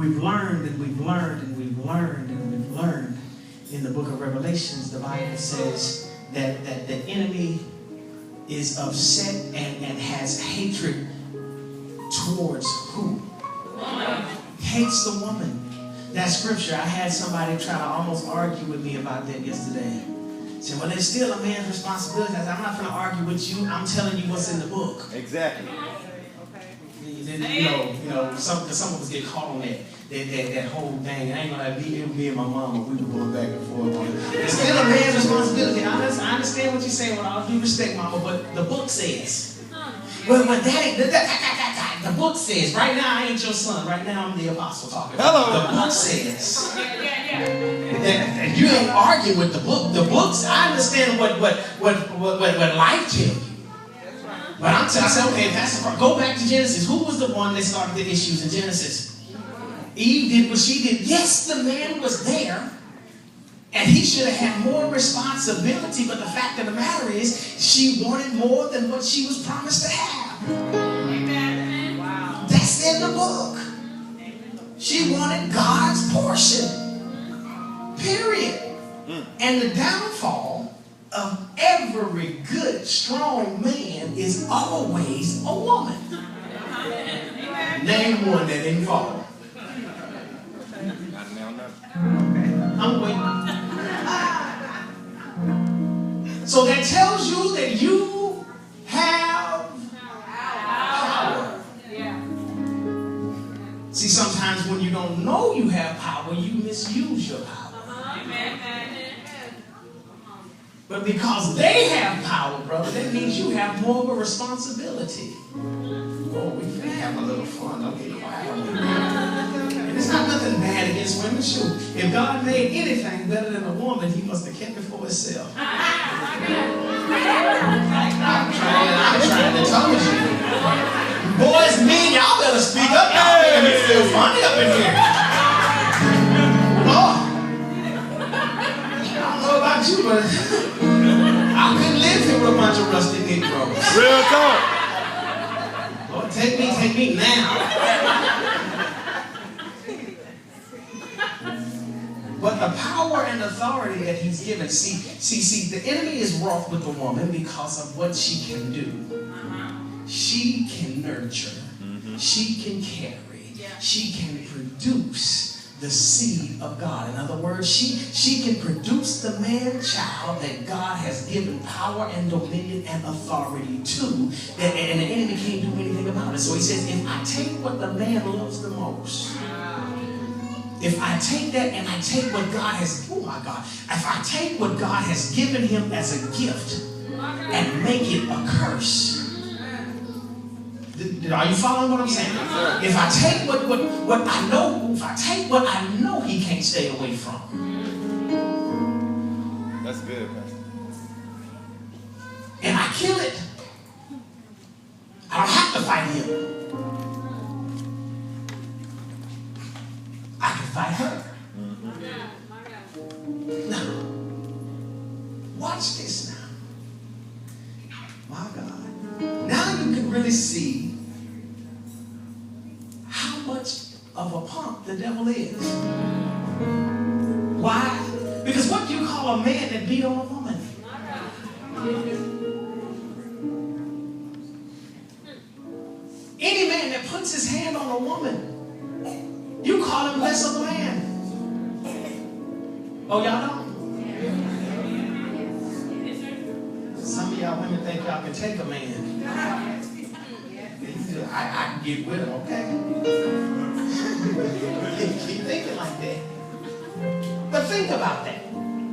we've learned and we've learned and we've learned and we've learned in the book of Revelations, the Bible says that the enemy is upset and has hatred towards who? Hates the woman. That scripture, I had somebody try to almost argue with me about that yesterday. Said, well, it's still a man's responsibility. I said, I'm not going to argue with you. I'm telling you what's in the book. Exactly. Some of us get caught on that whole thing. I ain't gonna be me and my mama. We were going back and forth on it. It's still a man's responsibility. I understand what you're saying with all due respect, mama, but the book says. Well, daddy, the book says. Right now, I ain't your son. Right now, I'm the apostle talking. Hello. The book says. That you ain't arguing with the book. The books. I understand what life tells you. But I said, okay, if that's the problem, go back to Genesis. Who was the one that started the issues in Genesis? Eve did what she did. Yes, the man was there, and he should have had more responsibility, but the fact of the matter is, she wanted more than what she was promised to have. Amen. Wow. That's in the book. She wanted God's portion. Period. And the downfall of every good, strong man is always a woman. Name one that didn't fall. I'm waiting. So that tells you that you have power. See, sometimes when you don't know you have power, you misuse your power. But because they have power, brother, that means you have more of a responsibility. Oh, we can have a little fun. Don't get quiet. And it's not nothing bad against women. Shoot, if God made anything better than a woman, he must have kept it for himself. I'm trying to tell you. Boys, men, y'all better speak up. Y'all making me feel funny up in here. Lord. I don't know about you, but I couldn't live here with a bunch of rusty Negroes. Real talk. Lord, take me now. But the power and authority that he's given, see, the enemy is wroth with the woman because of what she can do. She can nurture. She can carry. She can produce the seed of God. In other words, she can produce the man-child that God has given power and dominion and authority to, and the enemy can't do anything about it. So he says, if I take what the man loves the most, if I take that and I take what God has, oh my God, if I take what God has given him as a gift and make it a curse. Are you following what I'm saying? If I take what I know, if I take what I know he can't stay away from. That's good, Pastor. And I kill it. I don't have to fight him. I can fight her. Now, watch this now. My God. Now you can really see how much of a punk the devil is. Why? Because what do you call a man that beat on a woman? Any man that puts his hand on a woman, you call him less of a man. Oh, y'all don't? Some of y'all women think y'all can take a man. I can get with him, okay? Keep thinking like that. But think about that.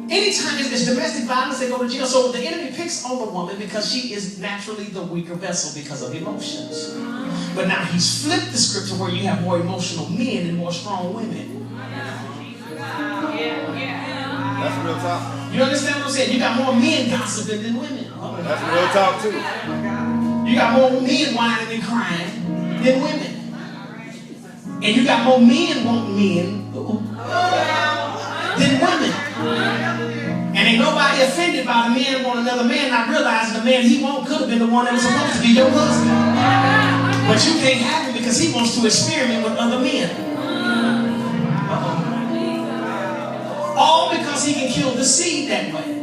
Anytime it's domestic violence, they go to jail. So the enemy picks on the woman because she is naturally the weaker vessel because of emotions. But now he's flipped the scripture where you have more emotional men and more strong women. That's real talk. You understand what I'm saying? You got more men gossiping than women. That's real talk too. You got more men whining and crying than women. And you got more men wanting men than women. And ain't nobody offended by the man want another man not realizing the man he want could have been the one that was supposed to be your husband. But you can't have him because he wants to experiment with other men. All because he can kill the seed that way.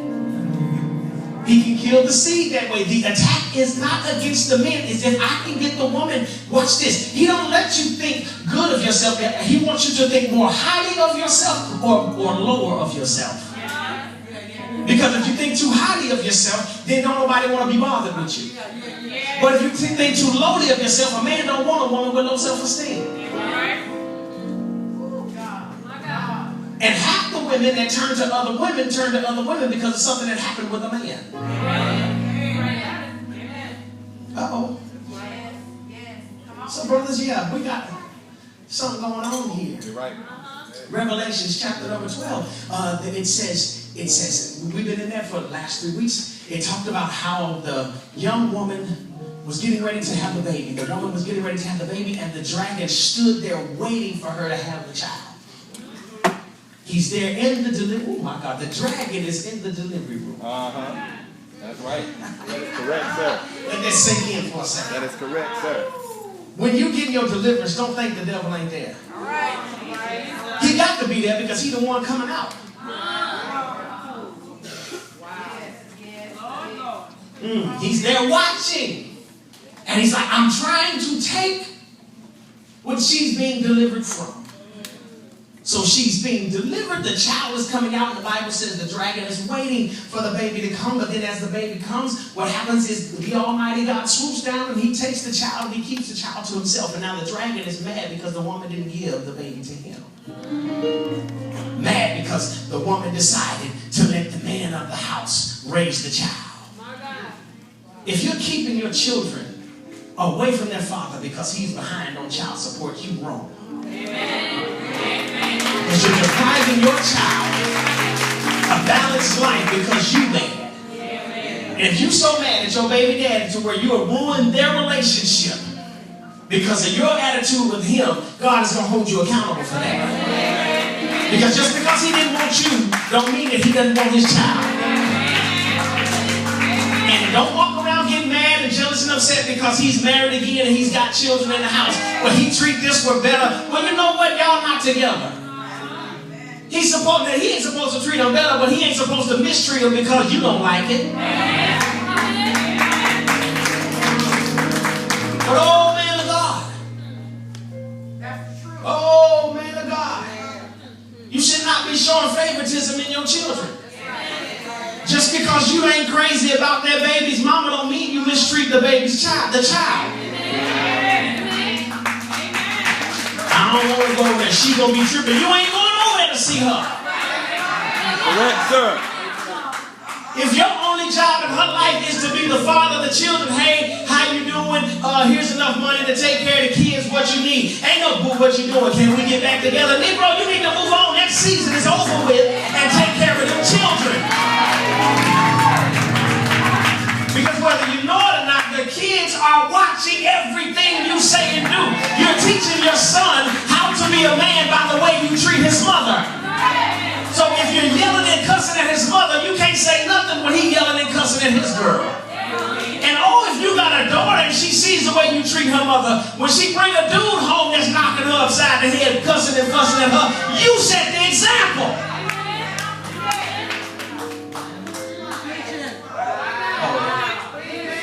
He can kill the seed that way. The attack is not against the men. It's if I can get the woman. Watch this. He don't let you think good of yourself. He wants you to think more highly of yourself or lower of yourself. Because if you think too highly of yourself, then don't nobody want to be bothered with you. But if you think too lowly of yourself, a man don't want a woman with low self-esteem. And half the women that turn to other women because of something that happened with a man. Uh-oh. So brothers, yeah, we got something going on here. You're right. Revelations chapter number 12. It says, we've been in there for the last 3 weeks. It talked about how the young woman was getting ready to have the baby. The woman was getting ready to have the baby, and the dragon stood there waiting for her to have the child. He's there in the delivery. Oh my God, the dragon is in the delivery room. Uh-huh. That's right. That is correct, sir. Let that sink in for a second. That is correct, sir. When you get your deliverance, don't think the devil ain't there. He got to be there because he's the one coming out. He's there watching. And he's like, I'm trying to take what she's being delivered from. So she's being delivered. The child is coming out. And the Bible says the dragon is waiting for the baby to come. But then as the baby comes, what happens is the Almighty God swoops down and he takes the child and he keeps the child to himself. And now the dragon is mad because the woman didn't give the baby to him. Mad because the woman decided to let the man of the house raise the child. If you're keeping your children away from their father because he's behind on child support, you wrong. Because you're depriving your child a balanced life because you mad. And if you're so mad at your baby daddy to where you have ruined their relationship because of your attitude with him, God is going to hold you accountable for that. Because just because he didn't want you, don't mean that he doesn't want his child. And don't walk around getting mad and jealous and upset because he's married again and he's got children in the house. Well, he treat this one better. Well, you know what? Y'all not together. He ain't supposed to treat them better, but he ain't supposed to mistreat them because you don't like it. But oh, man of God. Oh, man of God. You should not be showing favoritism in your children. Just because you ain't crazy about their baby's mama don't mean you mistreat the baby's child, the child. I don't want to go over there. She gonna be tripping. You ain't going over there to see her. Correct, sir. If your only job in her life is to be the father of the children, hey, how you doing? Here's enough money to take care of the kids, what you need. Ain't no boo, what you doing? Can we get back together? Negro, you need to move on. That season is over with and take care of them children. Because whether you know it or not, the kids are watching everything you say and do. You're teaching your son how to be a man by the way you treat his mother. So if you're yelling and cussing at his mother, you can't say nothing when he's yelling and cussing at his girl. And oh, if you got a daughter and she sees the way you treat her mother, when she bring a dude home that's knocking her upside the head, cussing and fussing at her, you set the example.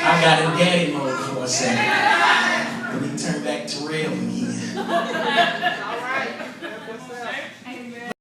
I got in daddy mode for a second.